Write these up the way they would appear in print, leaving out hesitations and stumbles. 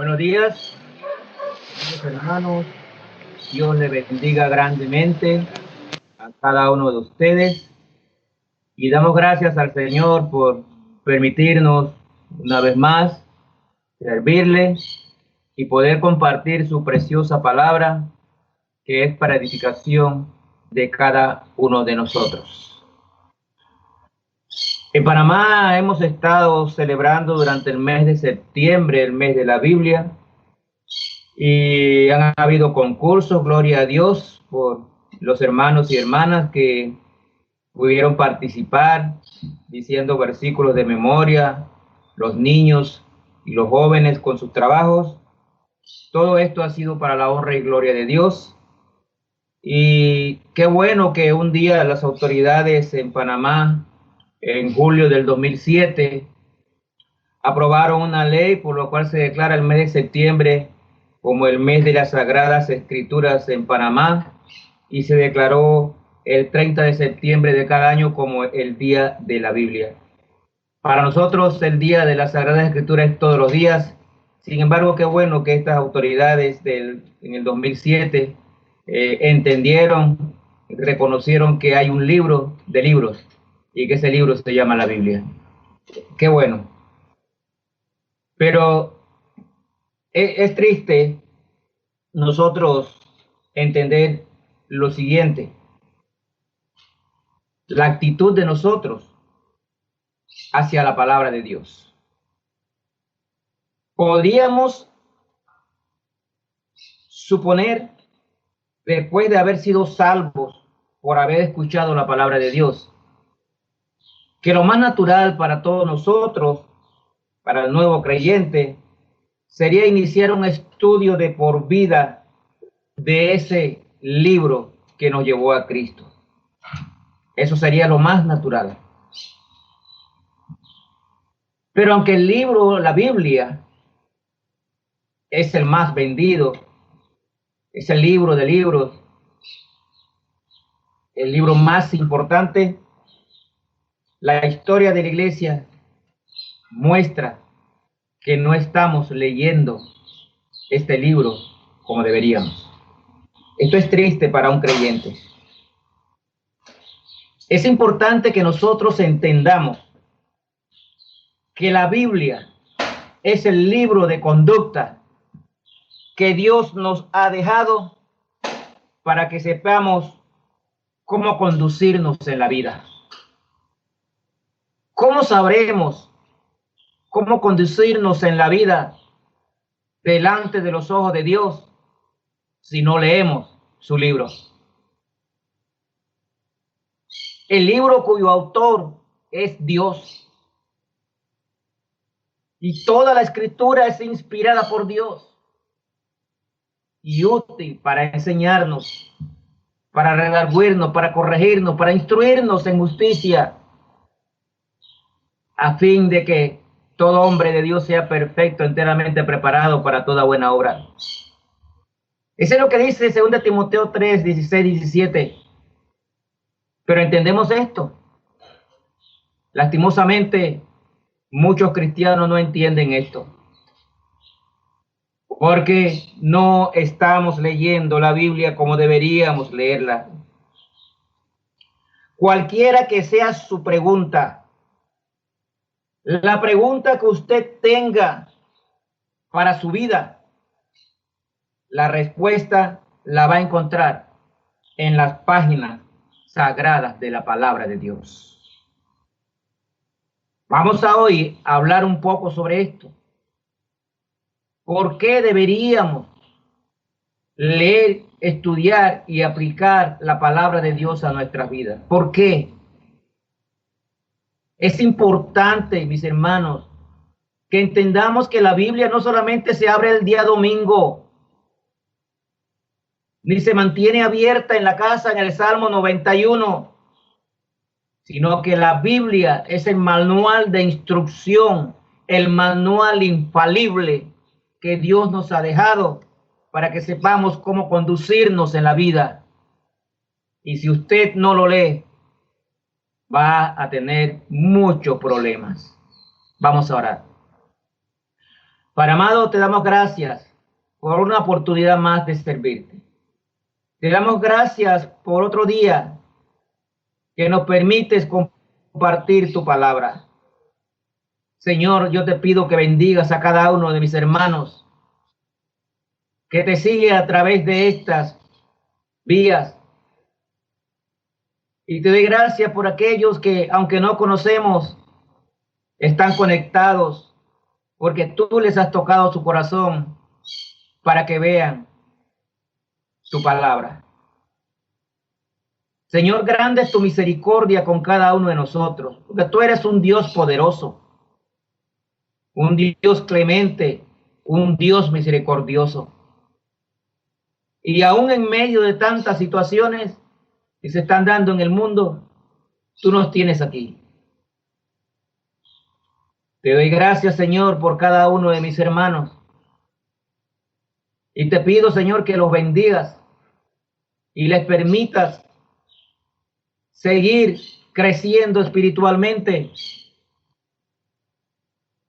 Buenos días, queridos hermanos. Dios le bendiga grandemente a cada uno de ustedes y damos gracias al Señor por permitirnos una vez más servirle y poder compartir su preciosa palabra, que es para edificación de cada uno de nosotros. En Panamá hemos estado celebrando durante el mes de septiembre, el mes de la Biblia, y han habido concursos, gloria a Dios, por los hermanos y hermanas que pudieron participar diciendo versículos de memoria, los niños y los jóvenes con sus trabajos. Todo esto ha sido para la honra y gloria de Dios. Y qué bueno que un día las autoridades en Panamá, en julio del 2007, aprobaron una ley por la cual se declara el mes de septiembre como el mes de las Sagradas Escrituras en Panamá, y se declaró el 30 de septiembre de cada año como el Día de la Biblia. Para nosotros el Día de las Sagradas Escrituras es todos los días. Sin embargo, qué bueno que estas autoridades en el 2007 entendieron, reconocieron que hay un libro de libros y que ese libro se llama la Biblia. Qué bueno. Pero es triste nosotros entender lo siguiente: la actitud de nosotros hacia la palabra de Dios. Podríamos suponer, después de haber sido salvos por haber escuchado la palabra de Dios, que lo más natural para todos nosotros, para el nuevo creyente, sería iniciar un estudio de por vida de ese libro que nos llevó a Cristo. Eso sería lo más natural. Pero aunque el libro, la Biblia, es el más vendido, es el libro de libros, el libro más importante, la historia de la iglesia muestra que no estamos leyendo este libro como deberíamos. Esto es triste para un creyente. Es importante que nosotros entendamos que la Biblia es el libro de conducta que Dios nos ha dejado para que sepamos cómo conducirnos en la vida. ¿Cómo sabremos cómo conducirnos en la vida delante de los ojos de Dios si no leemos su libro? El libro cuyo autor es Dios. Y toda la escritura es inspirada por Dios y útil para enseñarnos, para redarguirnos, para corregirnos, para instruirnos en justicia, a fin de que todo hombre de Dios sea perfecto, enteramente preparado para toda buena obra. Eso es lo que dice 2 Timoteo 3, 16, 17. Pero entendemos esto. Lastimosamente, muchos cristianos no entienden esto, porque no estamos leyendo la Biblia como deberíamos leerla. Cualquiera que sea su pregunta, la pregunta que usted tenga para su vida, la respuesta la va a encontrar en las páginas sagradas de la palabra de Dios. Vamos a hoy hablar un poco sobre esto. ¿Por qué deberíamos leer, estudiar y aplicar la palabra de Dios a nuestras vidas? ¿Por qué? Es importante, mis hermanos, que entendamos que la Biblia no solamente se abre el día domingo, ni se mantiene abierta en la casa en el Salmo 91, sino que la Biblia es el manual de instrucción, el manual infalible que Dios nos ha dejado para que sepamos cómo conducirnos en la vida. Y si usted no lo lee, va a tener muchos problemas. Vamos a orar. Padre amado, te damos gracias por una oportunidad más de servirte. Te damos gracias por otro día que nos permites compartir tu palabra. Señor, yo te pido que bendigas a cada uno de mis hermanos que te sigue a través de estas vías. Y te doy gracias por aquellos que, aunque no conocemos, están conectados porque tú les has tocado su corazón para que vean tu palabra. Señor, grande es tu misericordia con cada uno de nosotros, porque tú eres un Dios poderoso, un Dios clemente, un Dios misericordioso. Y aún en medio de tantas situaciones que se están dando en el mundo, tú nos tienes aquí. Te doy gracias, Señor, por cada uno de mis hermanos. Y te pido, Señor, que los bendigas y les permitas seguir creciendo espiritualmente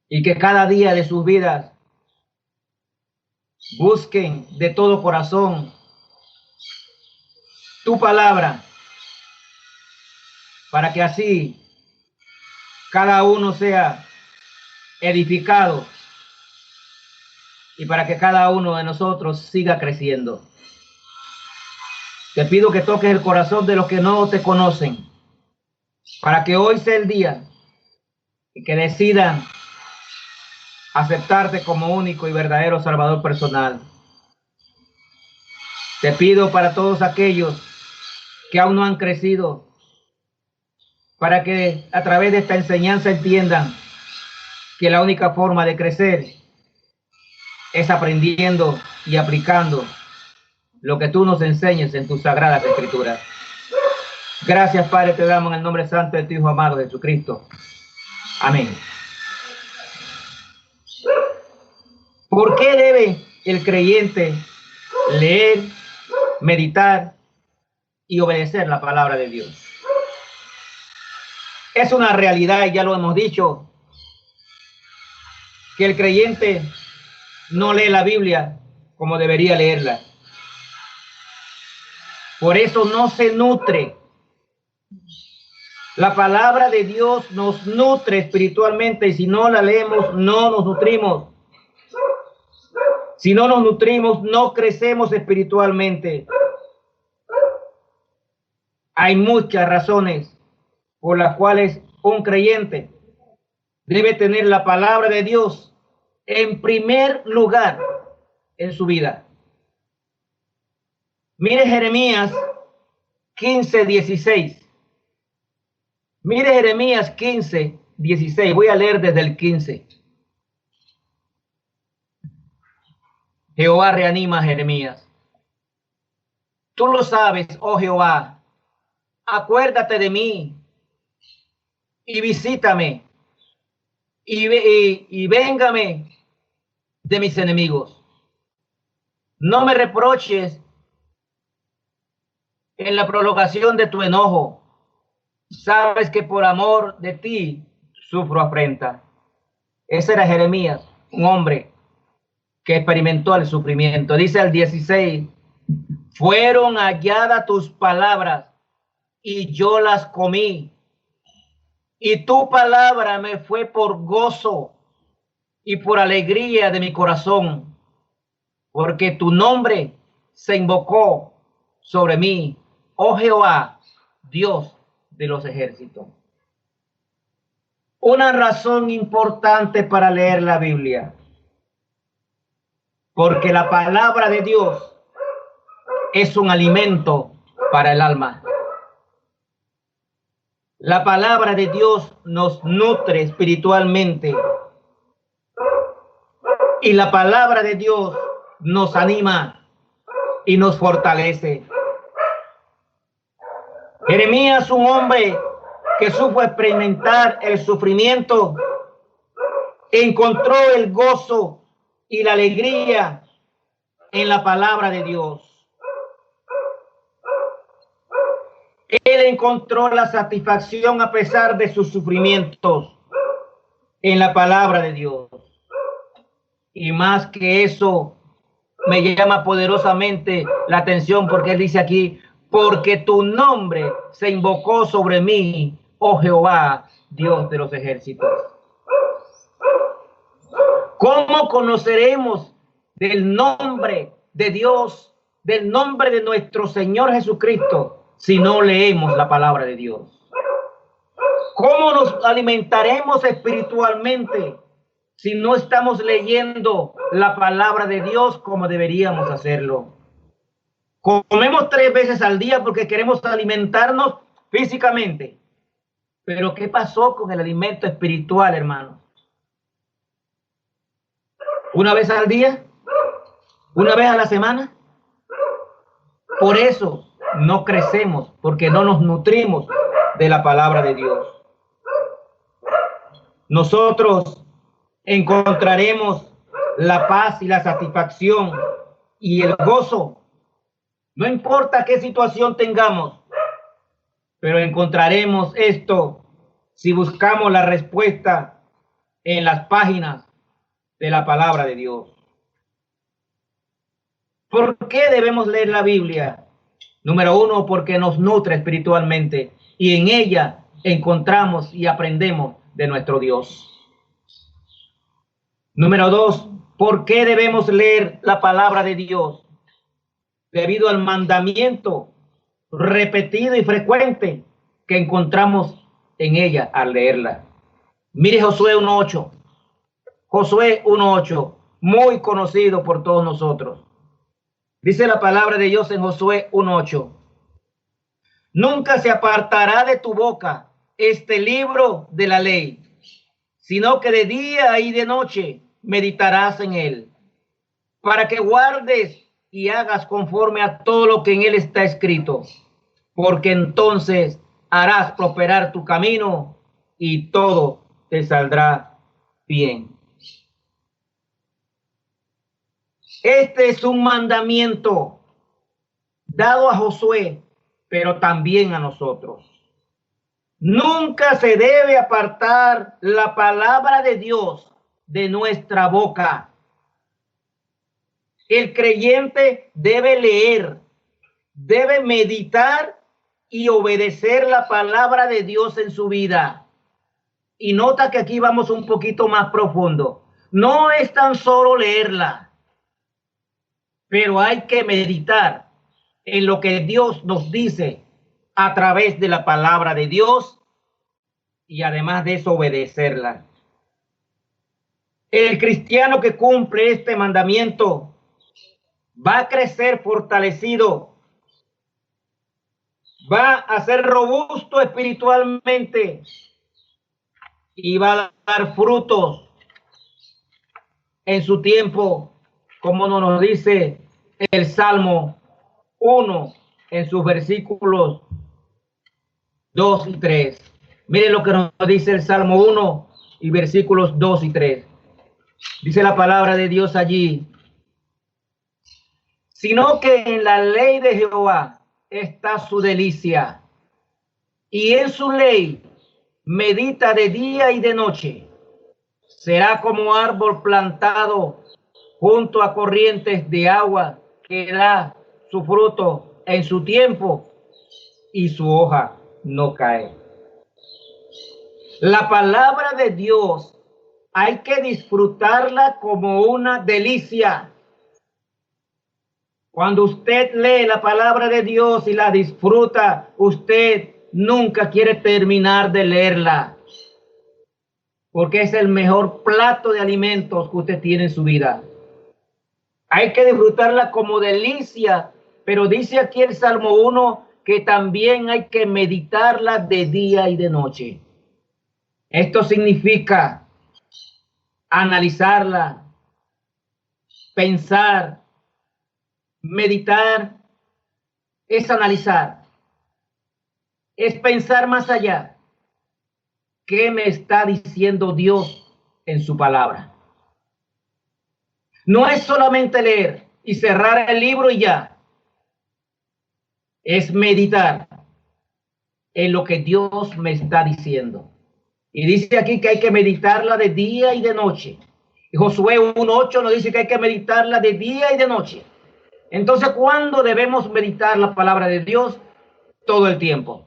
y que cada día de sus vidas busquen de todo corazón tu palabra, para que así cada uno sea edificado y para que cada uno de nosotros siga creciendo. Te pido que toques el corazón de los que no te conocen, para que hoy sea el día y que decidan aceptarte como único y verdadero Salvador personal. Te pido para todos aquellos que aún no han crecido, para que a través de esta enseñanza entiendan que la única forma de crecer es aprendiendo y aplicando lo que tú nos enseñes en tus sagradas escrituras. Gracias, Padre, te damos en el nombre santo de tu Hijo amado Jesucristo. Amén. ¿Por qué debe el creyente leer, meditar y obedecer la palabra de Dios? Es una realidad, y ya lo hemos dicho, que el creyente no lee la Biblia como debería leerla. Por eso no se nutre. La palabra de Dios nos nutre espiritualmente, y si no la leemos, no nos nutrimos. Si no nos nutrimos, no crecemos espiritualmente. Hay muchas razones por las cuales un creyente debe tener la palabra de Dios en primer lugar en su vida. Mire Jeremías 15:16. Mire Jeremías 15:16. Voy a leer desde el 15. Jehová reanima a Jeremías. Tú lo sabes, oh Jehová. Acuérdate de mí y visítame y véngame de mis enemigos. No me reproches en la prolongación de tu enojo. Sabes que por amor de ti sufro afrenta. Ese era Jeremías, un hombre que experimentó el sufrimiento. Dice el 16, fueron halladas tus palabras y yo las comí. Y tu palabra me fue por gozo y por alegría de mi corazón, porque tu nombre se invocó sobre mí, oh Jehová, Dios de los ejércitos. Una razón importante para leer la Biblia, porque la palabra de Dios es un alimento para el alma. La palabra de Dios nos nutre espiritualmente y la palabra de Dios nos anima y nos fortalece. Jeremías, un hombre que supo experimentar el sufrimiento, encontró el gozo y la alegría en la palabra de Dios. Él encontró la satisfacción a pesar de sus sufrimientos en la palabra de Dios. Y más que eso, me llama poderosamente la atención porque él dice aquí, porque tu nombre se invocó sobre mí, oh Jehová, Dios de los ejércitos. ¿Cómo conoceremos del nombre de Dios, del nombre de nuestro Señor Jesucristo, si no leemos la palabra de Dios? ¿Cómo nos alimentaremos espiritualmente si no estamos leyendo la palabra de Dios como deberíamos hacerlo? Comemos 3 veces al día porque queremos alimentarnos físicamente. Pero ¿qué pasó con el alimento espiritual, hermanos? ¿Una vez al día? ¿Una vez a la semana? Por eso no crecemos, porque no nos nutrimos de la palabra de Dios. Nosotros encontraremos la paz y la satisfacción y el gozo. No importa qué situación tengamos, pero encontraremos esto si buscamos la respuesta en las páginas de la palabra de Dios. ¿Por qué debemos leer la Biblia? Número 1, porque nos nutre espiritualmente y en ella encontramos y aprendemos de nuestro Dios. Número 2, ¿por qué debemos leer la palabra de Dios? Debido al mandamiento repetido y frecuente que encontramos en ella al leerla. Mire Josué 1:8. Josué 1:8, muy conocido por todos nosotros. Dice la palabra de Dios en Josué 1:8. Nunca se apartará de tu boca este libro de la ley, sino que de día y de noche meditarás en él, para que guardes y hagas conforme a todo lo que en él está escrito, porque entonces harás prosperar tu camino y todo te saldrá bien. Este es un mandamiento dado a Josué, pero también a nosotros. Nunca se debe apartar la palabra de Dios de nuestra boca. El creyente debe leer, debe meditar y obedecer la palabra de Dios en su vida. Y nota que aquí vamos un poquito más profundo. No es tan solo leerla, pero hay que meditar en lo que Dios nos dice a través de la palabra de Dios y además de eso obedecerla. El cristiano que cumple este mandamiento va a crecer fortalecido, va a ser robusto espiritualmente y va a dar frutos en su tiempo, como nos dice el Salmo 1 en sus versículos 2 y 3. Miren lo que nos dice el Salmo 1 y versículos 2 y 3. Dice la palabra de Dios allí: sino que en la ley de Jehová está su delicia, y en su ley medita de día y de noche. Será como árbol plantado junto a corrientes de agua, que da su fruto en su tiempo y su hoja no cae. La palabra de Dios hay que disfrutarla como una delicia. Cuando usted lee la palabra de Dios y la disfruta, usted nunca quiere terminar de leerla, porque es el mejor plato de alimentos que usted tiene en su vida. Hay que disfrutarla como delicia, pero dice aquí el Salmo 1 que también hay que meditarla de día y de noche. Esto significa analizarla, pensar. Meditar es analizar, es pensar más allá. ¿Qué me está diciendo Dios en su palabra? No es solamente leer y cerrar el libro y ya. Es meditar en lo que Dios me está diciendo. Y dice aquí que hay que meditarla de día y de noche. Josué 1:8 nos dice que hay que meditarla de día y de noche. Entonces, ¿cuándo debemos meditar la palabra de Dios? Todo el tiempo.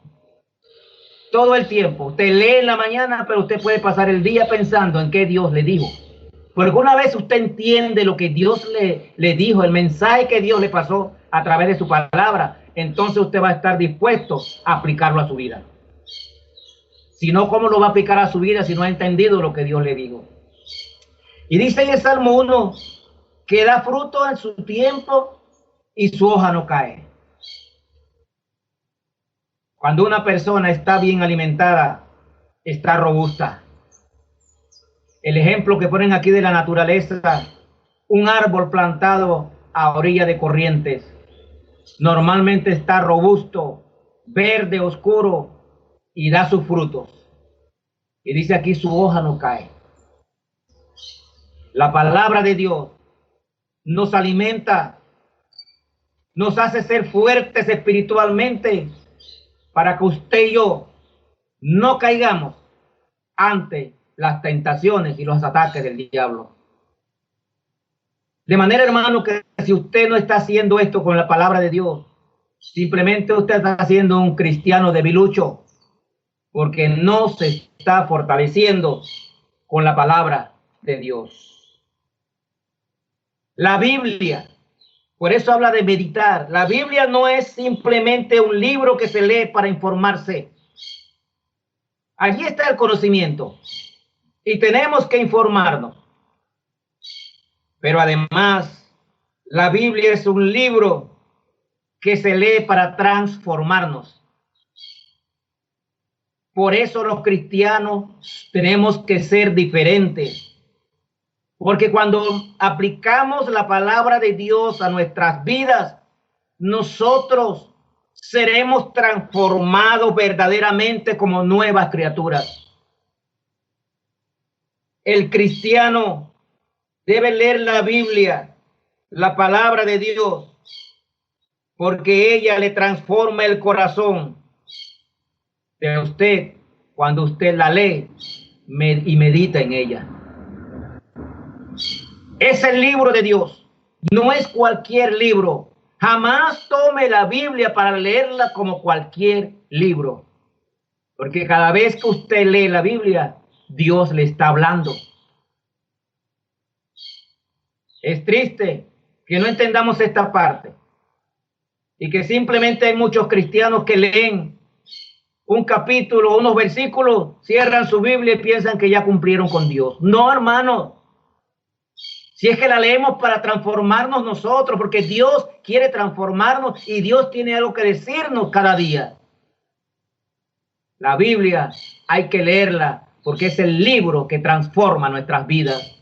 Todo el tiempo. Usted lee en la mañana, pero usted puede pasar el día pensando en qué Dios le dijo. Porque una vez usted entiende lo que Dios le dijo, el mensaje que Dios le pasó a través de su palabra, entonces usted va a estar dispuesto a aplicarlo a su vida. Si no, ¿cómo lo va a aplicar a su vida si no ha entendido lo que Dios le dijo? Y dice en el Salmo 1 que da fruto en su tiempo y su hoja no cae. Cuando una persona está bien alimentada, está robusta. El ejemplo que ponen aquí de la naturaleza, un árbol plantado a orilla de corrientes, normalmente está robusto, verde, oscuro y da sus frutos. Y dice aquí, su hoja no cae. La palabra de Dios nos alimenta, nos hace ser fuertes espiritualmente para que usted y yo no caigamos ante las tentaciones y los ataques del diablo. De manera, hermano, que si usted no está haciendo esto con la palabra de Dios, simplemente usted está siendo un cristiano debilucho, porque no se está fortaleciendo con la palabra de Dios. La Biblia, por eso habla de meditar. La Biblia no es simplemente un libro que se lee para informarse. Allí está el conocimiento y tenemos que informarnos. Pero además, la Biblia es un libro que se lee para transformarnos. Por eso los cristianos tenemos que ser diferentes. Porque cuando aplicamos la palabra de Dios a nuestras vidas, nosotros seremos transformados verdaderamente como nuevas criaturas. El cristiano debe leer la Biblia, la palabra de Dios, porque ella le transforma el corazón de usted cuando usted la lee y medita en ella. Es el libro de Dios, no es cualquier libro. Jamás tome la Biblia para leerla como cualquier libro, porque cada vez que usted lee la Biblia, Dios le está hablando. Es triste que no entendamos esta parte y que simplemente hay muchos cristianos que leen un capítulo, unos versículos, cierran su Biblia y piensan que ya cumplieron con Dios. No, hermano. Si es que la leemos para transformarnos nosotros, porque Dios quiere transformarnos y Dios tiene algo que decirnos cada día. La Biblia hay que leerla porque es el libro que transforma nuestras vidas.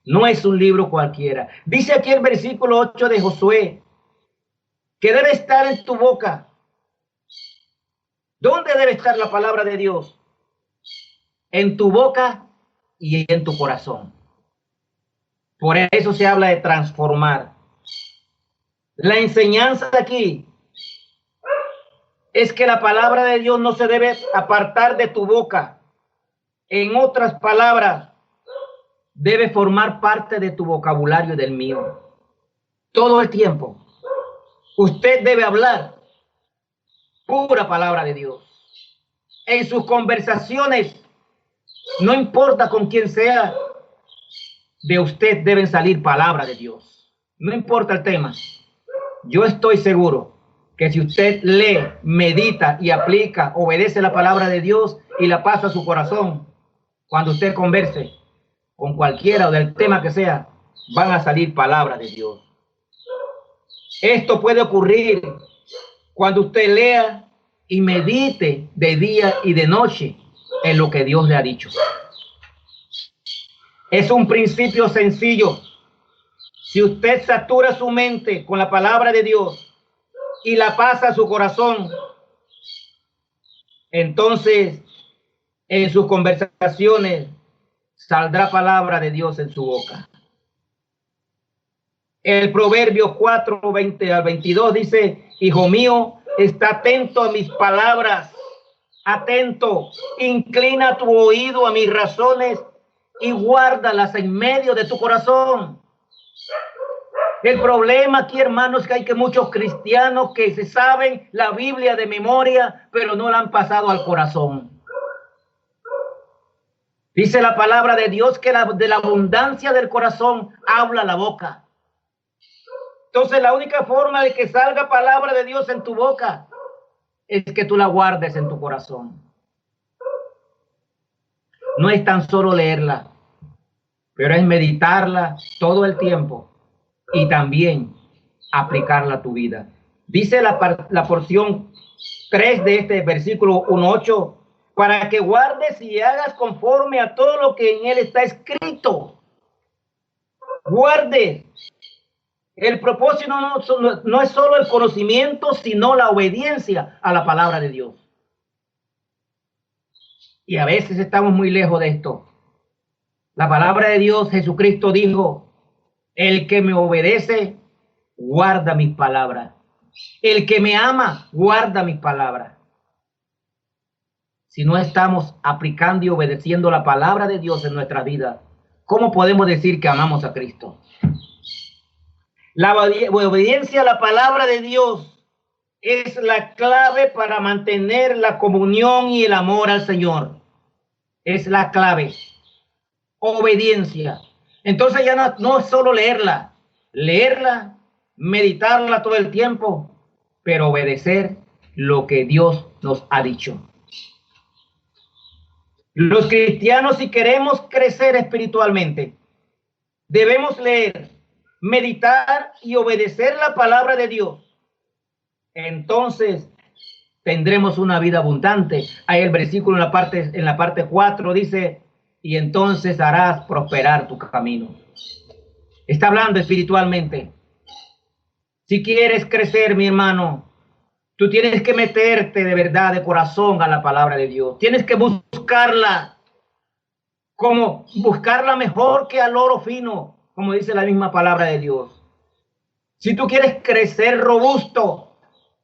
No es un libro cualquiera. Dice aquí el versículo 8 de Josué que debe estar en tu boca. ¿Dónde debe estar la palabra de Dios? En tu boca y en tu corazón. Por eso se habla de transformar. La enseñanza de aquí es que la palabra de Dios no se debe apartar de tu boca. En otras palabras, debe formar parte de tu vocabulario y del mío. Todo el tiempo. Usted debe hablar pura palabra de Dios. En sus conversaciones, no importa con quién sea, de usted deben salir palabras de Dios. No importa el tema. Yo estoy seguro que si usted lee, medita y aplica, obedece la palabra de Dios y la pasa a su corazón, cuando usted converse con cualquiera o del tema que sea, van a salir palabras de Dios. Esto puede ocurrir cuando usted lea y medite de día y de noche en lo que Dios le ha dicho. Es un principio sencillo. Si usted satura su mente con la palabra de Dios y la pasa a su corazón, entonces en sus conversaciones saldrá palabra de Dios en su boca. El Proverbio 4, 20 al 22 dice: hijo mío, está atento a mis palabras, atento, inclina tu oído a mis razones y guárdalas en medio de tu corazón. El problema aquí, hermanos, es que hay muchos cristianos que se saben la Biblia de memoria, pero no la han pasado al corazón. Dice la palabra de Dios que de la abundancia del corazón habla la boca. Entonces la única forma de que salga palabra de Dios en tu boca es que tú la guardes en tu corazón. No es tan solo leerla, pero es meditarla todo el tiempo y también aplicarla a tu vida. Dice la porción 3 de este versículo 1:8, para que guardes y hagas conforme a todo lo que en él está escrito. Guarde. El propósito no es solo el conocimiento, sino la obediencia a la palabra de Dios. Y a veces estamos muy lejos de esto. La palabra de Dios, Jesucristo dijo, el que me obedece, guarda mis palabras. El que me ama, guarda mis palabras. Si no estamos aplicando y obedeciendo la palabra de Dios en nuestra vida, ¿cómo podemos decir que amamos a Cristo? La obediencia a la palabra de Dios es la clave para mantener la comunión y el amor al Señor. Es la clave. Obediencia. Entonces ya no es solo leerla, meditarla todo el tiempo, pero obedecer lo que Dios nos ha dicho. Los cristianos, si queremos crecer espiritualmente, debemos leer, meditar y obedecer la palabra de Dios. Entonces tendremos una vida abundante. Ahí el versículo en la parte 4 dice, y entonces harás prosperar tu camino. Está hablando espiritualmente. Si quieres crecer, mi hermano, tú tienes que meterte de verdad, de corazón a la palabra de Dios. Tienes que buscarla, como buscarla mejor que al oro fino, como dice la misma palabra de Dios. Si tú quieres crecer robusto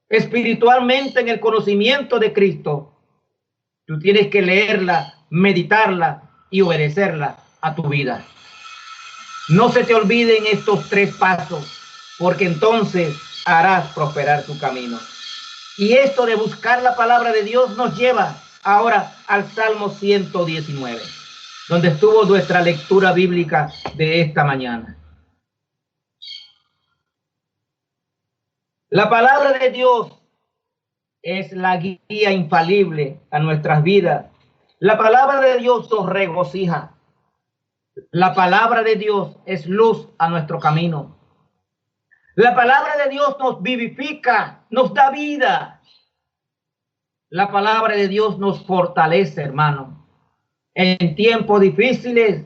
espiritualmente en el conocimiento de Cristo, tú tienes que leerla, meditarla y obedecerla a tu vida. No se te olviden estos 3 pasos, porque entonces harás prosperar tu camino. Y esto de buscar la palabra de Dios nos lleva ahora al Salmo 119, donde estuvo nuestra lectura bíblica de esta mañana. La palabra de Dios es la guía infalible a nuestras vidas. La palabra de Dios nos regocija. La palabra de Dios es luz a nuestro camino. La palabra de Dios nos vivifica, nos da vida. La palabra de Dios nos fortalece, hermano. En tiempos difíciles,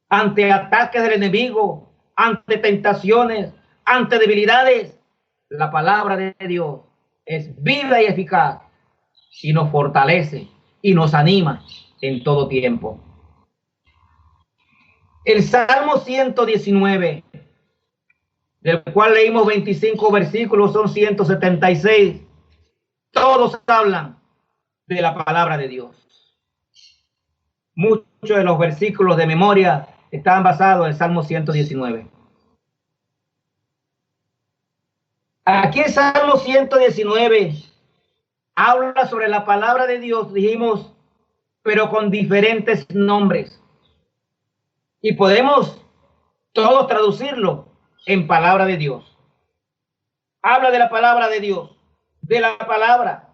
ante ataques del enemigo, ante tentaciones, ante debilidades, la palabra de Dios es viva y eficaz y nos fortalece y nos anima en todo tiempo. El Salmo 119, del cual leímos 25 versículos, son 176. Todos hablan de la palabra de Dios. Muchos de los versículos de memoria están basados en el Salmo 119. Aquí el Salmo 119 habla sobre la palabra de Dios, dijimos, pero con diferentes nombres. Y podemos todos traducirlo en palabra de Dios. Habla de la palabra de Dios, de la palabra,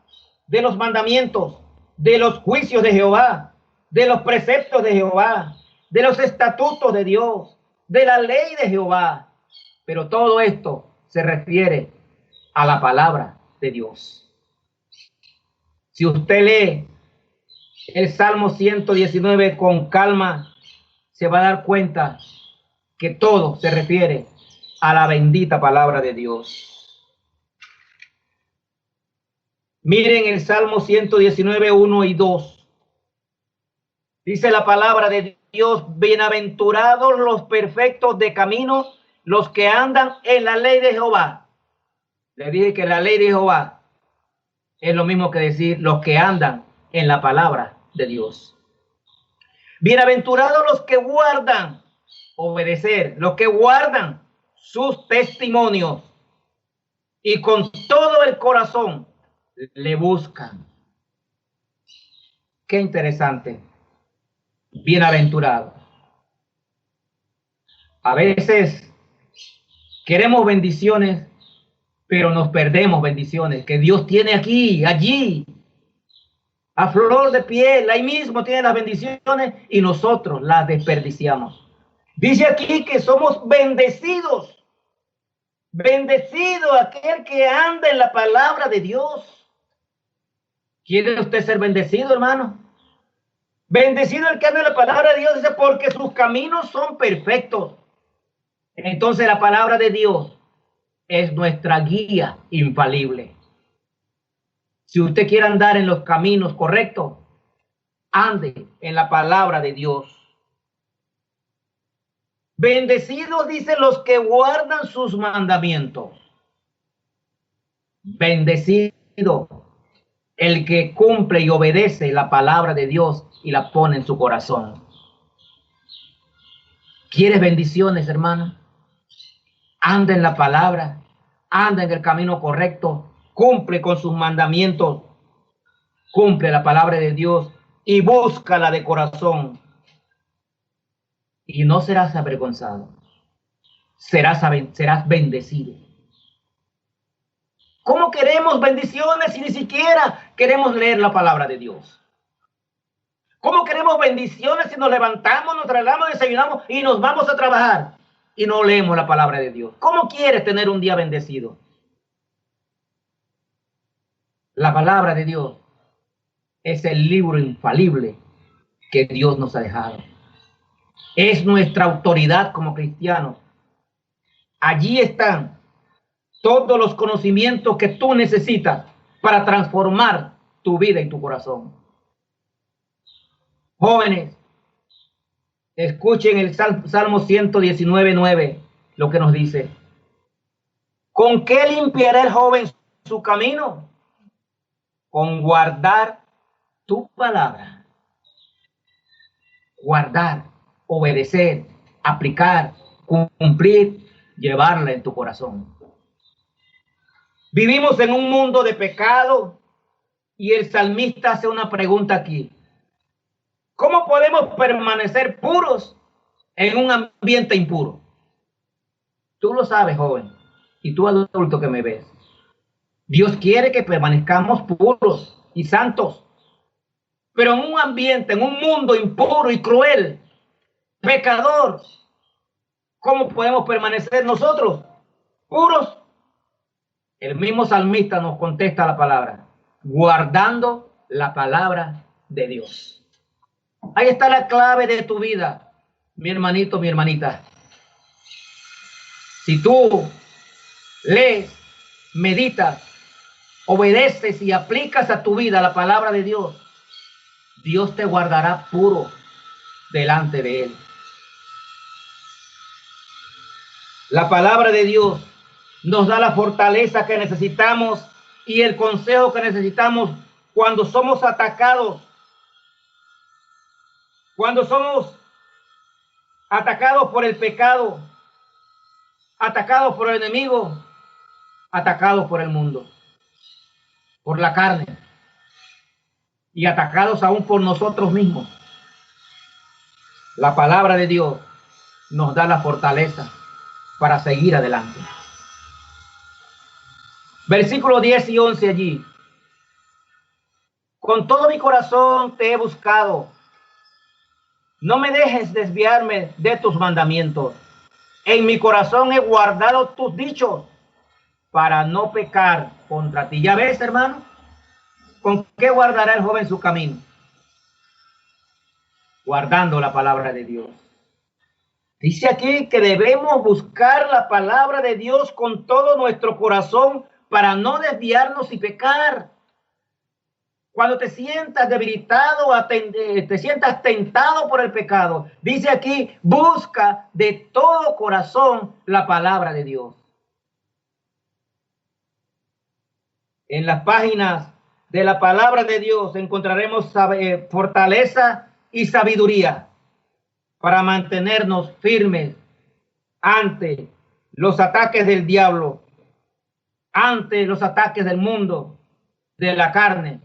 de los mandamientos, de los juicios de Jehová, de los preceptos de Jehová, de los estatutos de Dios, de la ley de Jehová. Pero todo esto se refiere a la palabra de Dios. Si usted lee el Salmo 119 con calma, se va a dar cuenta que todo se refiere a la bendita palabra de Dios. Miren el Salmo 119, 1 y 2. Dice la palabra de Dios, bienaventurados los perfectos de camino, los que andan en la ley de Jehová. Le dije que la ley de Jehová es lo mismo que decir los que andan en la palabra de Dios. Bienaventurados los que guardan, obedecer, los que guardan sus testimonios y con todo el corazón le buscan. Qué interesante. Bienaventurados. A veces queremos bendiciones, pero nos perdemos bendiciones que Dios tiene aquí, allí, a flor de piel. Ahí mismo tiene las bendiciones y nosotros las desperdiciamos. Dice aquí que somos bendecidos. Bendecido aquel que anda en la palabra de Dios. ¿Quiere usted ser bendecido, hermano? Bendecido el que anda en la palabra de Dios, dice, porque sus caminos son perfectos. Entonces la palabra de Dios es nuestra guía infalible. Si usted quiere andar en los caminos correctos, ande en la palabra de Dios. Bendecidos, dicen, los que guardan sus mandamientos. Bendecido el que cumple y obedece la palabra de Dios y la pone en su corazón. ¿Quieres bendiciones, hermano? Anda en la palabra, anda en el camino correcto, cumple con sus mandamientos, cumple la palabra de Dios y búscala de corazón. Y no serás avergonzado, serás bendecido. ¿Cómo queremos bendiciones si ni siquiera queremos leer la palabra de Dios? ¿Cómo queremos bendiciones si nos levantamos, nos trasladamos, desayunamos y nos vamos a trabajar y no leemos la palabra de Dios? ¿Cómo quieres tener un día bendecido? La palabra de Dios es el libro infalible que Dios nos ha dejado. Es nuestra autoridad como cristianos. Allí están todos los conocimientos que tú necesitas para transformar tu vida y tu corazón. Jóvenes, escuchen el Salmo 119:9, lo que nos dice. ¿Con qué limpiará el joven su camino? Con guardar tu palabra. Guardar, obedecer, aplicar, cumplir, llevarla en tu corazón. Vivimos en un mundo de pecado y el salmista hace una pregunta aquí. ¿Cómo podemos permanecer puros en un ambiente impuro? Tú lo sabes, joven, y tú adulto que me ves. Dios quiere que permanezcamos puros y santos, pero en un ambiente, en un mundo impuro y cruel, pecador, ¿cómo podemos permanecer nosotros puros? El mismo salmista nos contesta la palabra, guardando la palabra de Dios. Ahí está la clave de tu vida, mi hermanito, mi hermanita. Si tú lees, meditas, obedeces y aplicas a tu vida la palabra de Dios, Dios te guardará puro delante de Él. La palabra de Dios nos da la fortaleza que necesitamos y el consejo que necesitamos cuando somos atacados. Cuando somos atacados por el pecado, atacados por el enemigo, atacados por el mundo, por la carne y atacados aún por nosotros mismos. La palabra de Dios nos da la fortaleza para seguir adelante. Versículos 10 y 11 allí. Con todo mi corazón te he buscado. No me dejes desviarme de tus mandamientos. En mi corazón he guardado tus dichos para no pecar contra ti. ¿Ya ves, hermano? ¿Con qué guardará el joven su camino? Guardando la palabra de Dios. Dice aquí que debemos buscar la palabra de Dios con todo nuestro corazón para no desviarnos y pecar. Cuando te sientas debilitado, te sientas tentado por el pecado, dice aquí, busca de todo corazón la palabra de Dios. En las páginas de la palabra de Dios encontraremos fortaleza y sabiduría. para mantenernos firmes ante los ataques del diablo, ante los ataques del mundo, de la carne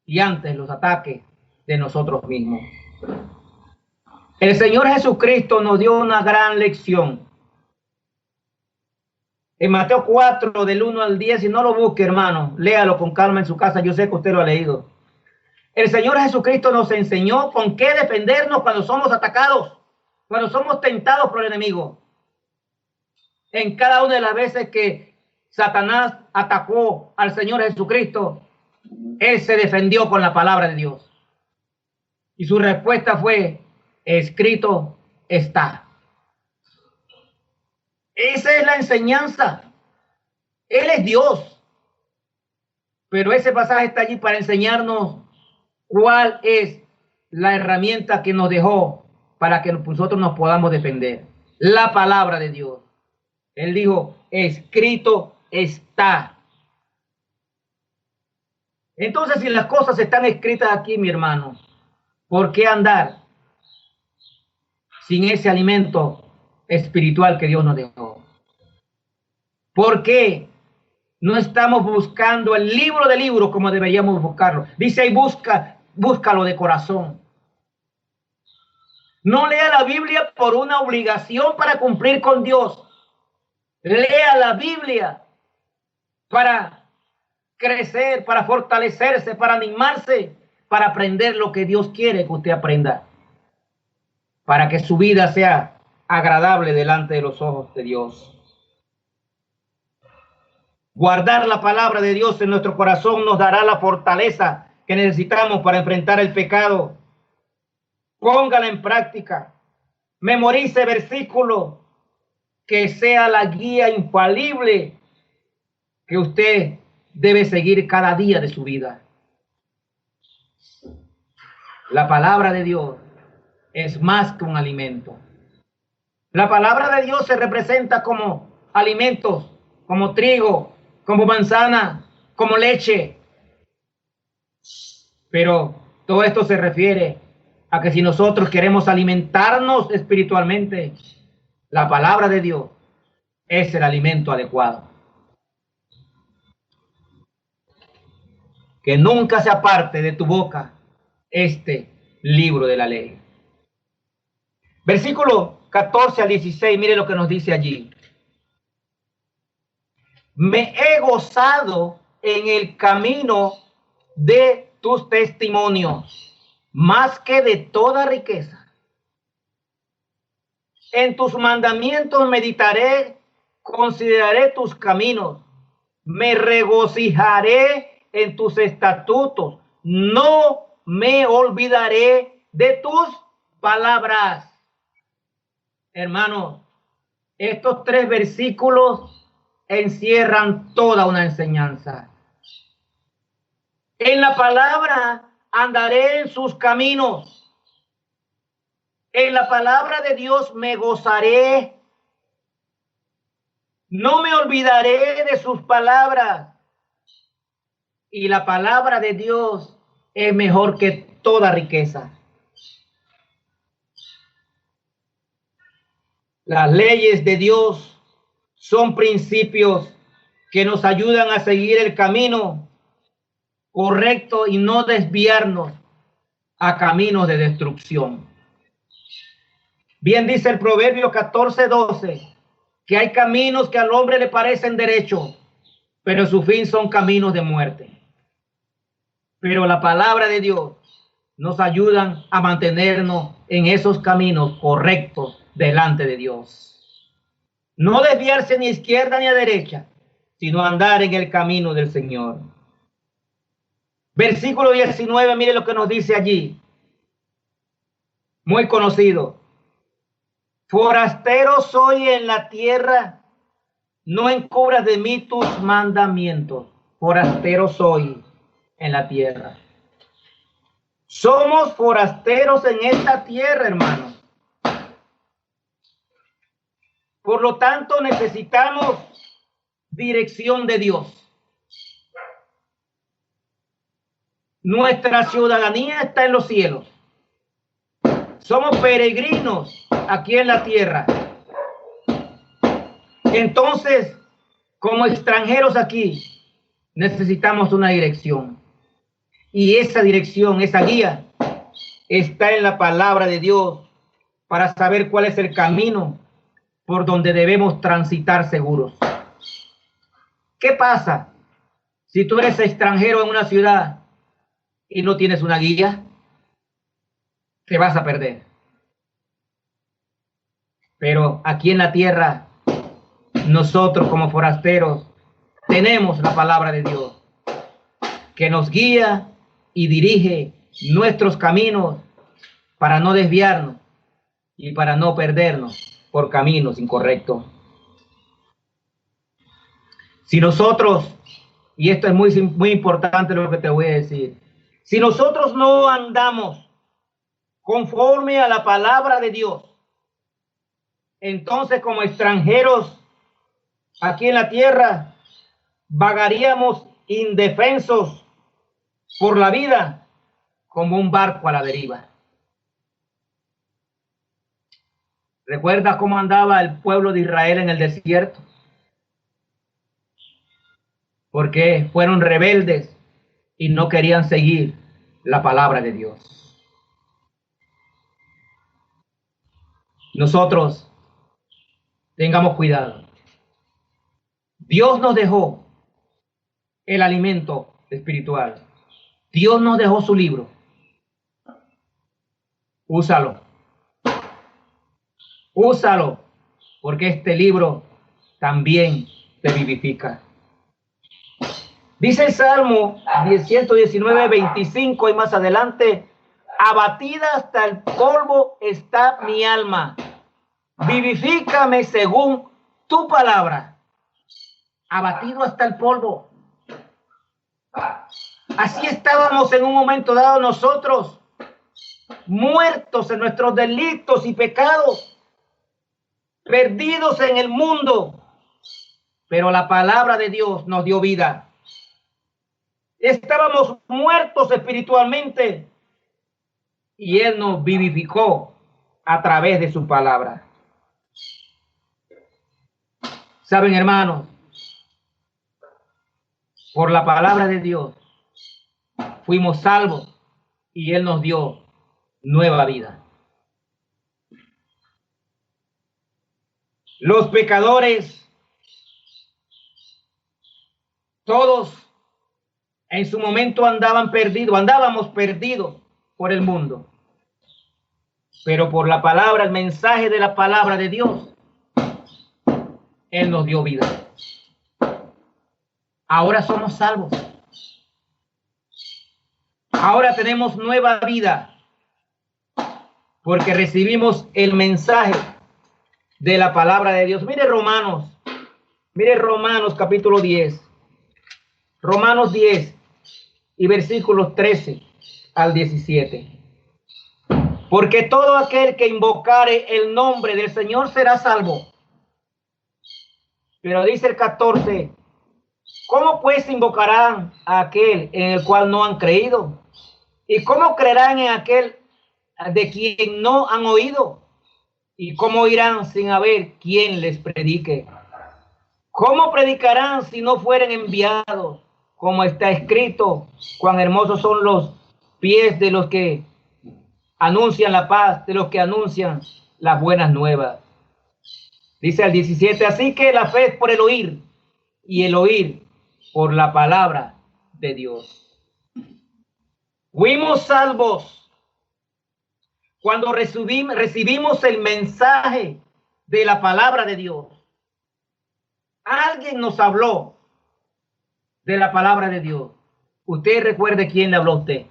y ante los ataques de nosotros mismos. El Señor Jesucristo nos dio una gran lección. En Mateo 4, del 1 al 10, si no lo busque, hermano, léalo con calma en su casa, yo sé que usted lo ha leído. El Señor Jesucristo nos enseñó con qué defendernos cuando somos atacados, cuando somos tentados por el enemigo. En cada una de las veces que Satanás atacó al Señor Jesucristo, Él se defendió con la palabra de Dios. Y su respuesta fue: escrito está. Esa es la enseñanza. Él es Dios. Pero ese pasaje está allí para enseñarnos cuál es la herramienta que nos dejó para que nosotros nos podamos defender. La palabra de Dios. Él dijo: escrito está. Entonces, si las cosas están escritas aquí, mi hermano, ¿por qué andar sin ese alimento espiritual que Dios nos dejó? ¿Por qué no estamos buscando el libro de libros como deberíamos buscarlo? Dice ahí: búscalo de corazón. No lea la Biblia por una obligación para cumplir con Dios. Lea la Biblia para crecer, para fortalecerse, para animarse, para aprender lo que Dios quiere que usted aprenda, para que su vida sea agradable delante de los ojos de Dios. Guardar la palabra de Dios en nuestro corazón nos dará la fortaleza que necesitamos para enfrentar el pecado. Póngala en práctica. Memorice versículos que sea la guía infalible que usted debe seguir cada día de su vida. La palabra de Dios es más que un alimento. La palabra de Dios se representa como alimentos, como trigo, como manzana, como leche. Pero todo esto se refiere a que si nosotros queremos alimentarnos espiritualmente, la palabra de Dios es el alimento adecuado. Que nunca se aparte de tu boca este libro de la ley. Versículo 14 al 16, mire lo que nos dice allí. Me he gozado en el camino de tus testimonios, más que de toda riqueza. En tus mandamientos meditaré, consideraré tus caminos, me regocijaré en tus estatutos, no me olvidaré de tus palabras. Hermanos, estos 3 versículos encierran toda una enseñanza. En la palabra andaré en sus caminos. En la palabra de Dios me gozaré. No me olvidaré de sus palabras. Y la palabra de Dios es mejor que toda riqueza. Las leyes de Dios son principios que nos ayudan a seguir el camino correcto y no desviarnos a caminos de destrucción. Bien dice el Proverbio 14:12, que hay caminos que al hombre le parecen derechos, pero su fin son caminos de muerte. Pero la palabra de Dios nos ayuda a mantenernos en esos caminos correctos delante de Dios. No desviarse ni a izquierda ni a derecha, sino andar en el camino del Señor. Versículo 19, mire lo que nos dice allí. Muy conocido. Forastero soy en la tierra, no encubras de mí tus mandamientos. Forastero soy en la tierra. Somos forasteros en esta tierra, hermanos. Por lo tanto, necesitamos dirección de Dios. Nuestra ciudadanía está en los cielos. Somos peregrinos aquí en la tierra. Entonces, como extranjeros aquí, necesitamos una dirección. Y esa dirección, esa guía, está en la palabra de Dios para saber cuál es el camino por donde debemos transitar seguros. ¿Qué pasa si tú eres extranjero en una ciudad y no tienes una guía? Te vas a perder. Pero aquí en la tierra, nosotros como forasteros tenemos la palabra de Dios que nos guía y dirige nuestros caminos para no desviarnos y para no perdernos por caminos incorrectos. Si nosotros, y esto es muy importante lo que te voy a decir, si nosotros no andamos conforme a la palabra de Dios, entonces como extranjeros aquí en la tierra vagaríamos indefensos por la vida como un barco a la deriva. ¿Recuerdas cómo andaba el pueblo de Israel en el desierto? Porque fueron rebeldes y no querían seguir la palabra de Dios. Nosotros tengamos cuidado. Dios nos dejó el alimento espiritual. Dios nos dejó su libro. Úsalo. Úsalo, porque este libro también te vivifica. Dice el Salmo 119, 25 y más adelante: abatida hasta el polvo está mi alma. Vivifícame según tu palabra. Abatido hasta el polvo. Así estábamos en un momento dado nosotros, muertos en nuestros delitos y pecados, perdidos en el mundo, pero la palabra de Dios nos dio vida. Estábamos muertos espiritualmente y Él nos vivificó a través de su palabra. Saben, hermanos, por la palabra de Dios fuimos salvos y Él nos dio nueva vida. Los pecadores, todos en su momento andábamos perdidos por el mundo. Pero por la palabra, el mensaje de la palabra de Dios, Él nos dio vida. Ahora somos salvos. Ahora tenemos nueva vida porque recibimos el mensaje de la palabra de Dios. Mire Romanos capítulo 10. Romanos 10 y versículos 13 al 17. Porque todo aquel que invocare el nombre del Señor será salvo. Pero dice el 14, ¿cómo pues invocarán a aquel en el cual no han creído? ¿Y cómo creerán en aquel de quien no han oído? ¿Y cómo irán sin haber quien les predique? ¿Cómo predicarán si no fueren enviados? Como está escrito, cuán hermosos son los pies de los que anuncian la paz, de los que anuncian las buenas nuevas. Dice el 17, así que la fe es por el oír y el oír por la palabra de Dios. Fuimos salvos cuando recibimos el mensaje de la palabra de Dios. Alguien nos habló de la palabra de Dios. Usted recuerde quién le habló a usted.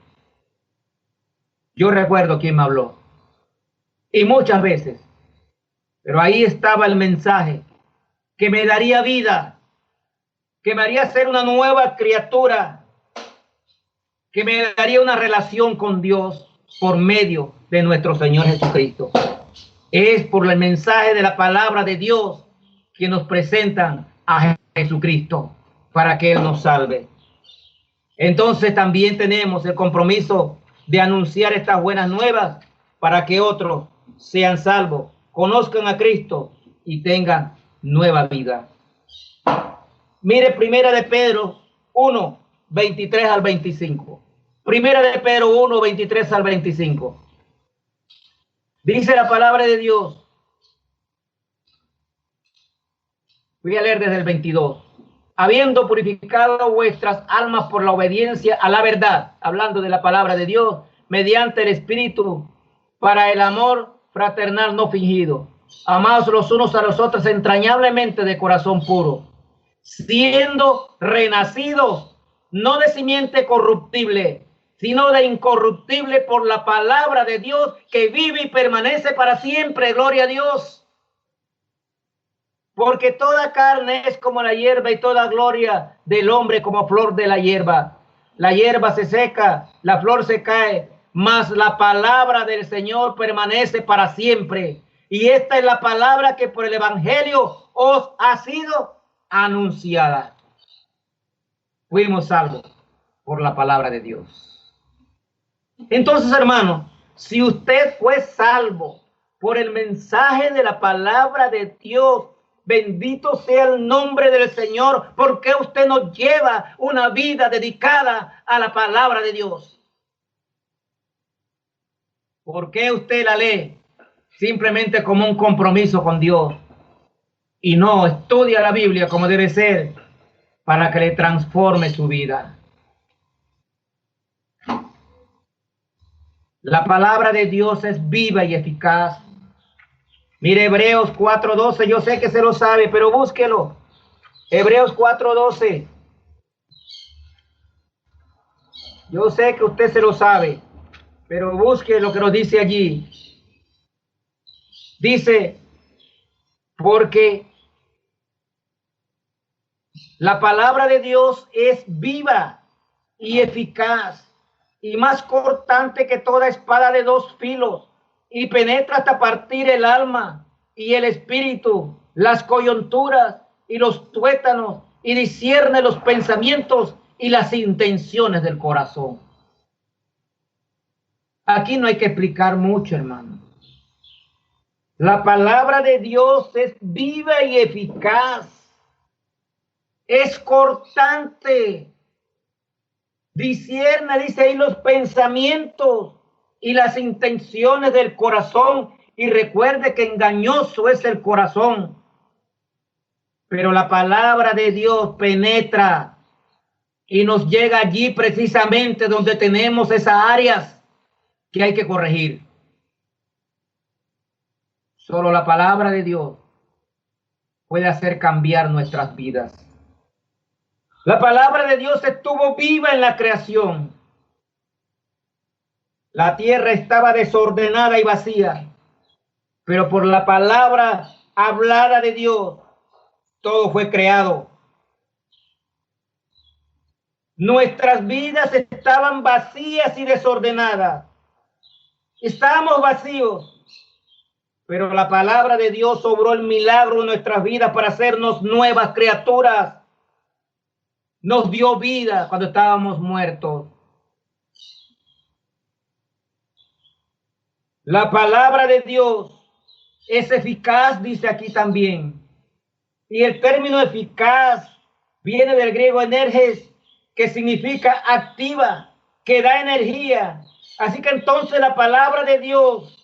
Yo recuerdo quién me habló. Y muchas veces. Pero ahí estaba el mensaje que me daría vida, que me haría ser una nueva criatura, que me daría una relación con Dios por medio de nuestro Señor Jesucristo. Es por el mensaje de la palabra de Dios que nos presentan a Jesucristo para que Él nos salve. Entonces también tenemos el compromiso de anunciar estas buenas nuevas para que otros sean salvos, conozcan a Cristo y tengan nueva vida. Mire, Primera de Pedro 1, 23 al 25. Primera de Pedro 1, 23 al 25. Dice la palabra de Dios. Voy a leer desde el 22. Habiendo purificado vuestras almas por la obediencia a la verdad, hablando de la palabra de Dios, mediante el Espíritu, para el amor fraternal no fingido. Amados los unos a los otros entrañablemente de corazón puro, siendo renacidos, no de simiente corruptible, sino de incorruptible por la palabra de Dios que vive y permanece para siempre. Gloria a Dios. Porque toda carne es como la hierba y toda gloria del hombre como flor de la hierba. La hierba se seca, la flor se cae, mas la palabra del Señor permanece para siempre. Y esta es la palabra que por el Evangelio os ha sido anunciada. Fuimos salvos por la palabra de Dios. Entonces, hermano, si usted fue salvo por el mensaje de la palabra de Dios, bendito sea el nombre del Señor. ¿Por qué usted no lleva una vida dedicada a la palabra de Dios? ¿Por qué usted la lee simplemente como un compromiso con Dios y no estudia la Biblia como debe ser para que le transforme su vida? La palabra de Dios es viva y eficaz. Mire Hebreos 4:12, yo sé que se lo sabe, pero búsquelo. Hebreos 4:12. Yo sé que usted se lo sabe, pero busque lo que nos dice allí. Dice, porque la palabra de Dios es viva y eficaz y más cortante que toda espada de dos filos, y penetra hasta partir el alma y el espíritu, las coyunturas y los tuétanos, y discierne los pensamientos y las intenciones del corazón. Aquí no hay que explicar mucho, hermano. La palabra de Dios es viva y eficaz, es cortante, discierne, dice ahí, los pensamientos y las intenciones del corazón. Y recuerde que engañoso es el corazón, pero la palabra de Dios penetra y nos llega allí precisamente donde tenemos esas áreas que hay que corregir. Solo la palabra de Dios puede hacer cambiar nuestras vidas. La palabra de Dios estuvo viva en la creación. La tierra estaba desordenada y vacía, pero por la palabra hablada de Dios, todo fue creado. Nuestras vidas estaban vacías y desordenadas. Estábamos vacíos, pero la palabra de Dios obró el milagro en nuestras vidas para hacernos nuevas criaturas. Nos dio vida cuando estábamos muertos. La palabra de Dios es eficaz, dice aquí también. Y el término eficaz viene del griego energes, que significa activa, que da energía. Así que entonces la palabra de Dios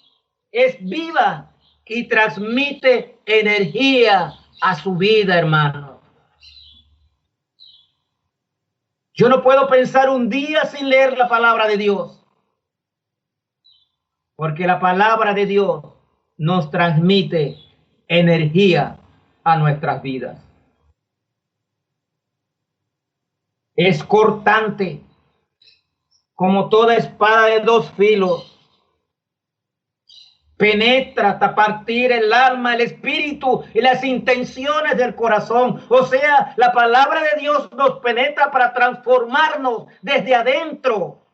es viva y transmite energía a su vida, hermano. Yo no puedo pensar un día sin leer la palabra de Dios, porque la palabra de Dios nos transmite energía a nuestras vidas. Es cortante, como toda espada de dos filos. Penetra hasta partir el alma, el espíritu y las intenciones del corazón. O sea, la palabra de Dios nos penetra para transformarnos desde adentro.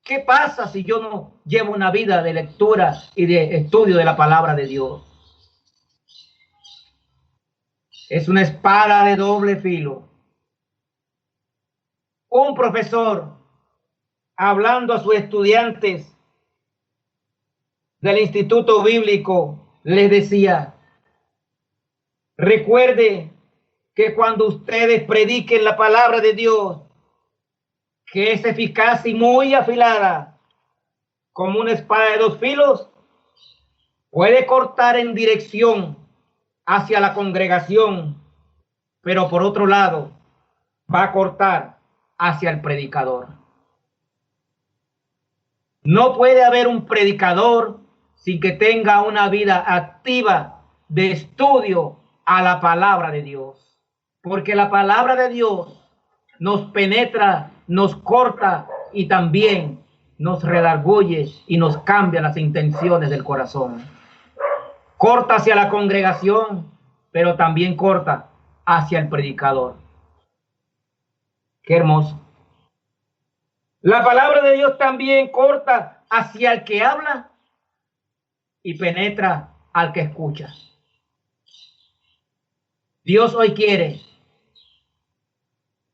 ¿Qué pasa si yo no llevo una vida de lectura y de estudio de la palabra de Dios? Es una espada de doble filo. Un profesor, hablando a sus estudiantes, del Instituto Bíblico les decía: recuerde que cuando ustedes prediquen la palabra de Dios, que es eficaz y muy afilada, como una espada de dos filos, puede cortar en dirección hacia la congregación, pero por otro lado va a cortar hacia el predicador. No puede haber un predicador sin que tenga una vida activa de estudio a la palabra de Dios, porque la palabra de Dios nos penetra, nos corta y también nos redarguye y nos cambia las intenciones del corazón. Corta hacia la congregación, pero también corta hacia el predicador. Qué hermoso. La palabra de Dios también corta hacia el que habla y penetra al que escucha. Dios hoy quiere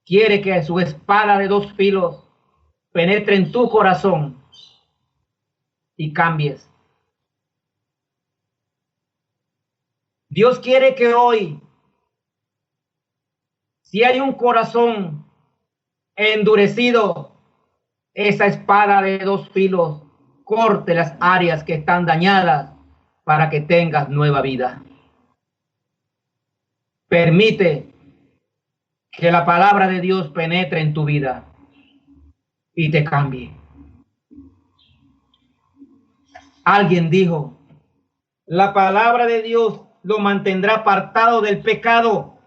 que su espada de dos filos penetre en tu corazón y cambies. Dios quiere que hoy, si hay un corazón endurecido, esa espada de dos filos corte las áreas que están dañadas para que tengas nueva vida. Permite que la palabra de Dios penetre en tu vida y te cambie. Alguien dijo: la palabra de Dios lo mantendrá apartado del pecado,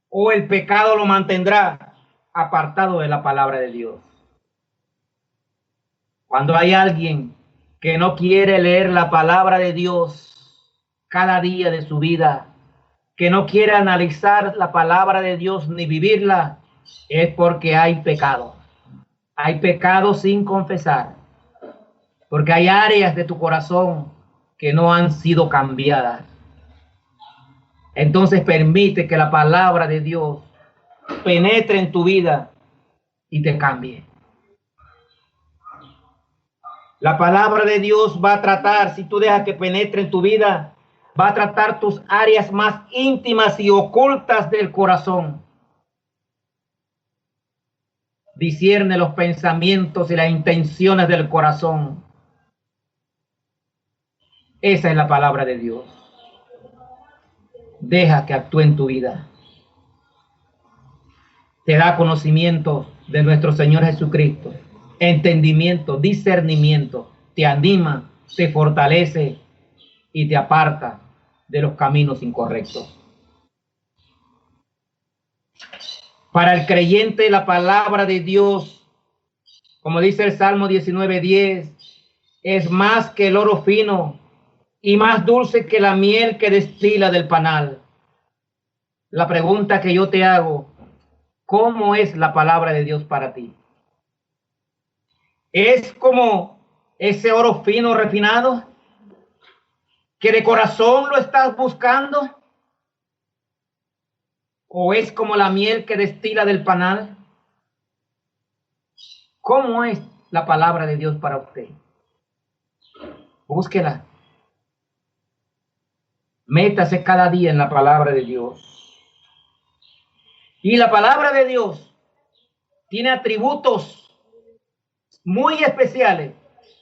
o el pecado lo mantendrá apartado de la palabra de Dios. Cuando hay alguien que no quiere leer la palabra de Dios cada día de su vida, que no quiere analizar la palabra de Dios ni vivirla, es porque hay pecado. Hay pecado sin confesar, porque hay áreas de tu corazón que no han sido cambiadas. Entonces permite que la palabra de Dios penetre en tu vida y te cambie. La palabra de Dios va a tratar, si tú dejas que penetre en tu vida, va a tratar tus áreas más íntimas y ocultas del corazón. Discierne los pensamientos y las intenciones del corazón. Esa es la palabra de Dios. Deja que actúe en tu vida. Te da conocimiento de nuestro Señor Jesucristo, entendimiento, discernimiento, te anima, te fortalece y te aparta de los caminos incorrectos. Para el creyente, la palabra de Dios, como dice el Salmo 19:10, es más que el oro fino y más dulce que la miel que destila del panal. La pregunta que yo te hago: ¿cómo es la palabra de Dios para ti? ¿Es como ese oro fino refinado que de corazón lo estás buscando? ¿O es como la miel que destila del panal? ¿Cómo es la palabra de Dios para usted? Búsquela. Métase cada día en la palabra de Dios. Y la palabra de Dios tiene atributos muy especiales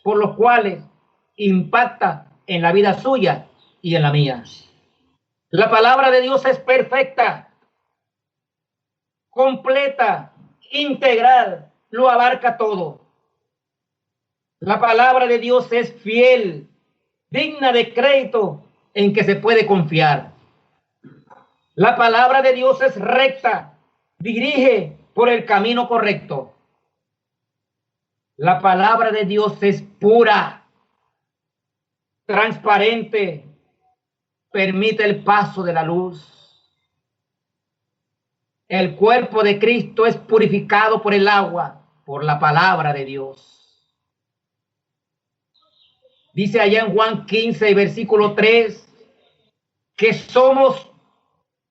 por los cuales impacta en la vida suya y en la mía. La palabra de Dios es perfecta, completa, integral, lo abarca todo. La palabra de Dios es fiel, digna de crédito, en que se puede confiar. La palabra de Dios es recta, dirige por el camino correcto. La palabra de Dios es pura, transparente, permite el paso de la luz. El cuerpo de Cristo es purificado por el agua, por la palabra de Dios. Dice allá en Juan 15, versículo 3, que somos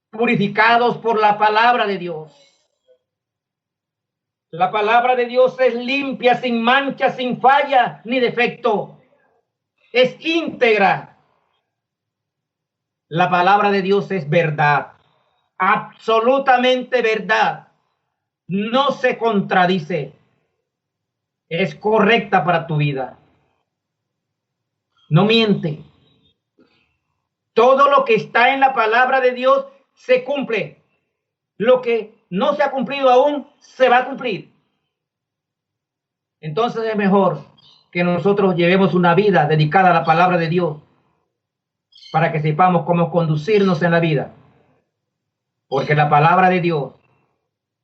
purificados por la palabra de Dios. La palabra de Dios es limpia, sin mancha, sin falla ni defecto. es íntegra. La palabra de Dios es verdad, absolutamente verdad. No se contradice. Es correcta para tu vida. No miente. Todo lo que está en la palabra de Dios se cumple. Lo que no se ha cumplido aún, se va a cumplir. Entonces es mejor que nosotros llevemos una vida dedicada a la palabra de Dios para que sepamos cómo conducirnos en la vida. Porque la palabra de Dios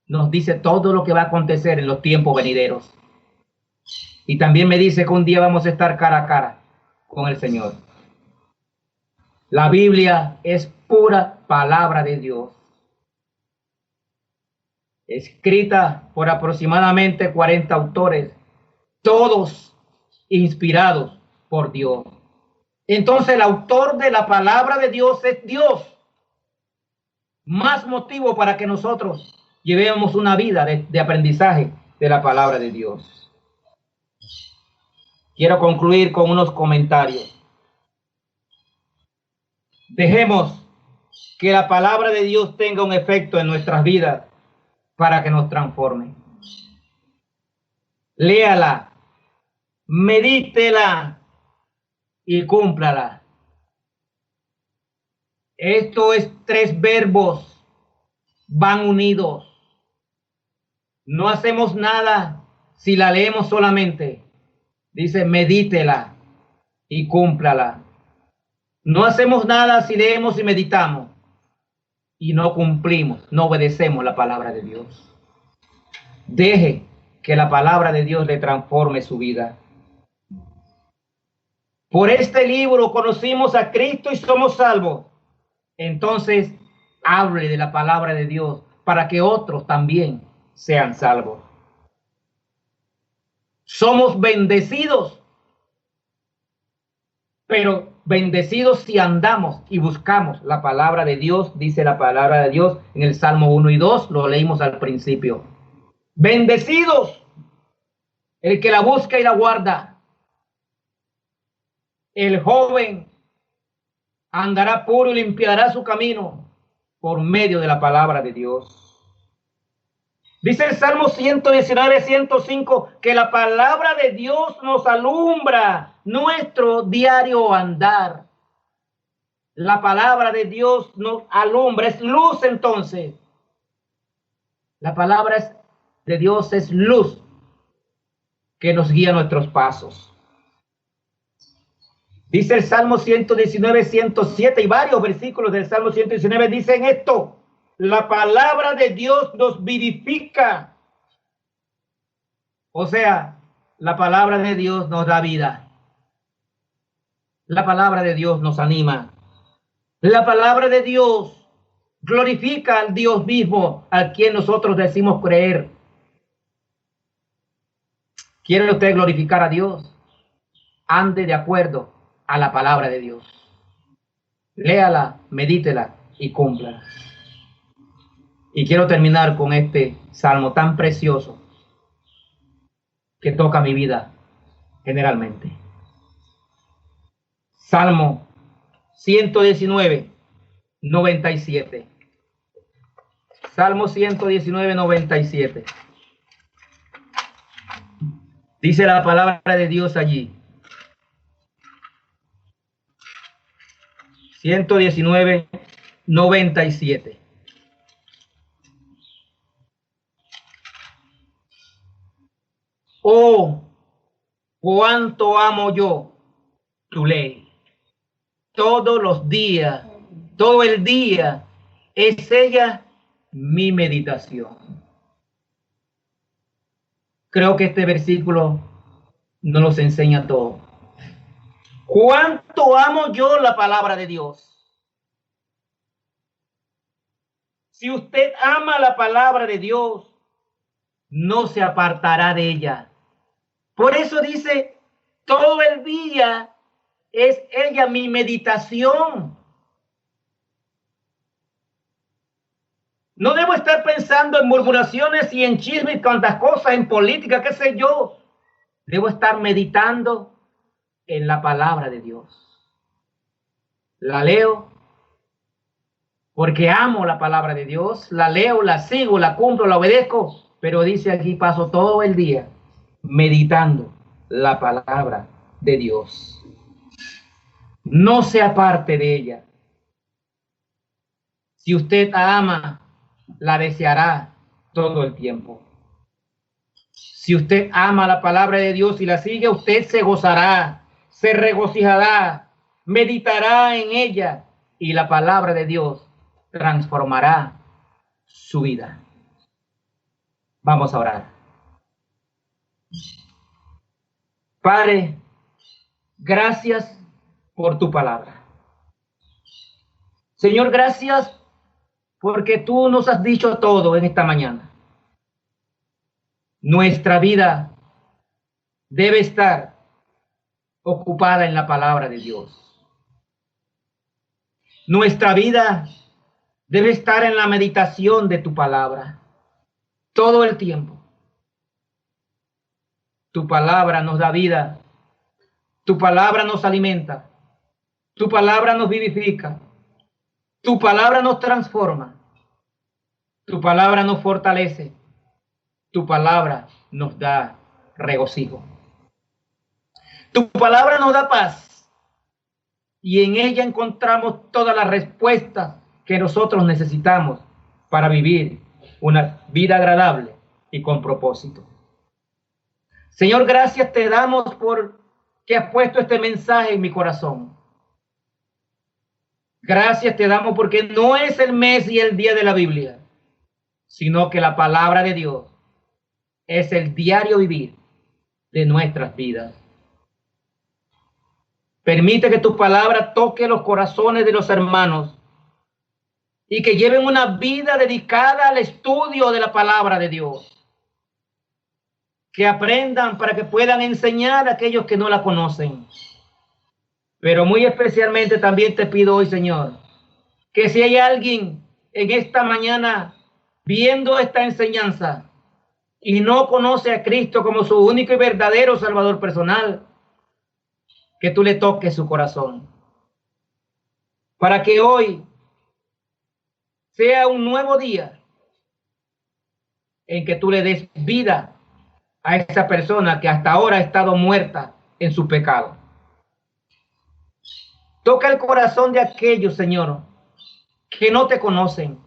nos dice todo lo que va a acontecer en los tiempos venideros. Y también me dice que un día vamos a estar cara a cara con el Señor. La Biblia es pura palabra de Dios, escrita por aproximadamente 40 autores, todos inspirados por Dios. Entonces el autor de la palabra de Dios es Dios. Más motivo para que nosotros llevemos una vida de aprendizaje de la palabra de Dios. Quiero concluir con unos comentarios. Dejemos que la palabra de Dios tenga un efecto en nuestras vidas para que nos transforme. Léala, medítela y cúmplala. Esto es 3 verbos, van unidos. No hacemos nada si la leemos solamente. Dice, medítela y cúmplala. No hacemos nada si leemos y meditamos y no cumplimos, no obedecemos la palabra de Dios. Deje que la palabra de Dios le transforme su vida. Por este libro conocimos a Cristo y somos salvos. Entonces, hable de la palabra de Dios para que otros también sean salvos. Somos bendecidos, pero bendecidos si andamos y buscamos la palabra de Dios, dice la palabra de Dios en el Salmo 1 y 2, lo leímos al principio. Bendecidos el que la busca y la guarda. El joven andará puro y limpiará su camino por medio de la palabra de Dios. Dice el Salmo 119, 105, que la palabra de Dios nos alumbra nuestro diario andar. La palabra de Dios nos alumbra, es luz entonces. La palabra de Dios es luz que nos guía nuestros pasos. Dice el Salmo 119, 107 y varios versículos del Salmo 119 dicen esto. La palabra de Dios nos vivifica. O sea, la palabra de Dios nos da vida. La palabra de Dios nos anima. La palabra de Dios glorifica al Dios mismo, al quien nosotros decimos creer. ¿Quiere usted glorificar a Dios? Ande de acuerdo a la palabra de Dios. Léala, medítela y cúmplala. Y quiero terminar con este salmo tan precioso que toca mi vida generalmente. Salmo 119, 97. Salmo 119, 97. Dice la palabra de Dios allí. 119, 97. Oh, cuánto amo yo tu ley. Todos los días, todo el día, es ella mi meditación. Creo que este versículo nos los enseña todo. Cuánto amo yo la palabra de Dios. Si usted ama la palabra de Dios, no se apartará de ella. Por eso dice, todo el día es ella mi meditación. No debo estar pensando en murmuraciones y en chismes y cuantas cosas, en política, qué sé yo. Debo estar meditando en la palabra de Dios. La leo porque amo la palabra de Dios, la leo, la sigo, la cumplo, la obedezco, pero dice aquí paso todo el día meditando la palabra de Dios. No se aparte de ella. Si usted la ama, la deseará todo el tiempo. Si usted ama la palabra de Dios y la sigue, usted se gozará, se regocijará, meditará en ella y la palabra de Dios transformará su vida. Vamos a orar. Padre, gracias por tu palabra. Señor, gracias porque tú nos has dicho todo en esta mañana. Nuestra vida debe estar ocupada en la palabra de Dios. Nuestra vida debe estar en la meditación de tu palabra todo el tiempo. Tu palabra nos da vida. Tu palabra nos alimenta. Tu palabra nos vivifica. Tu palabra nos transforma. Tu palabra nos fortalece. Tu palabra nos da regocijo. Tu palabra nos da paz. Y en ella encontramos todas las respuestas que nosotros necesitamos para vivir una vida agradable y con propósito. Señor, gracias te damos por que has puesto este mensaje en mi corazón. Gracias te damos porque no es el mes y el día de la Biblia, sino que la palabra de Dios es el diario vivir de nuestras vidas. Permite que tu palabra toque los corazones de los hermanos y que lleven una vida dedicada al estudio de la palabra de Dios. Que aprendan para que puedan enseñar a aquellos que no la conocen. Pero muy especialmente también te pido hoy, Señor, que si hay alguien en esta mañana viendo esta enseñanza y no conoce a Cristo como su único y verdadero Salvador personal, que tú le toques su corazón. Para que hoy sea un nuevo día en que tú le des vida a esa persona que hasta ahora ha estado muerta en su pecado. Toca el corazón de aquellos, Señor, que no te conocen,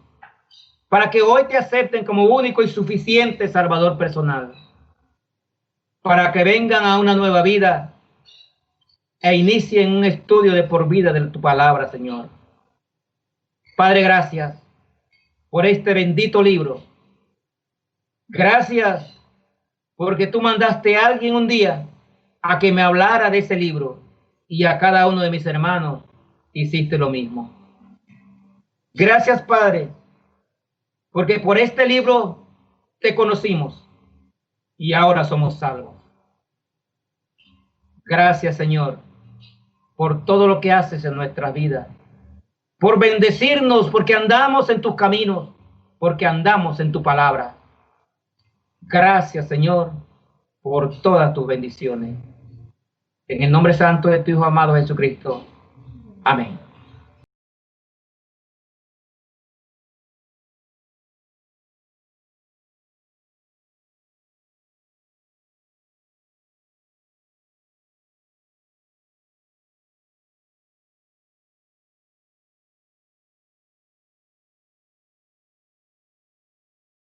para que hoy te acepten como único y suficiente Salvador personal, para que vengan a una nueva vida e inicien un estudio de por vida de tu palabra, Señor. Padre, gracias por este bendito libro. Gracias porque tú mandaste a alguien un día a que me hablara de ese libro y a cada uno de mis hermanos hiciste lo mismo. Gracias, Padre, porque por este libro te conocimos y ahora somos salvos. Gracias, Señor, por todo lo que haces en nuestra vida, por bendecirnos, porque andamos en tus caminos, porque andamos en tu palabra. Gracias, Señor, por todas tus bendiciones. En el nombre santo de tu Hijo amado Jesucristo. Amén.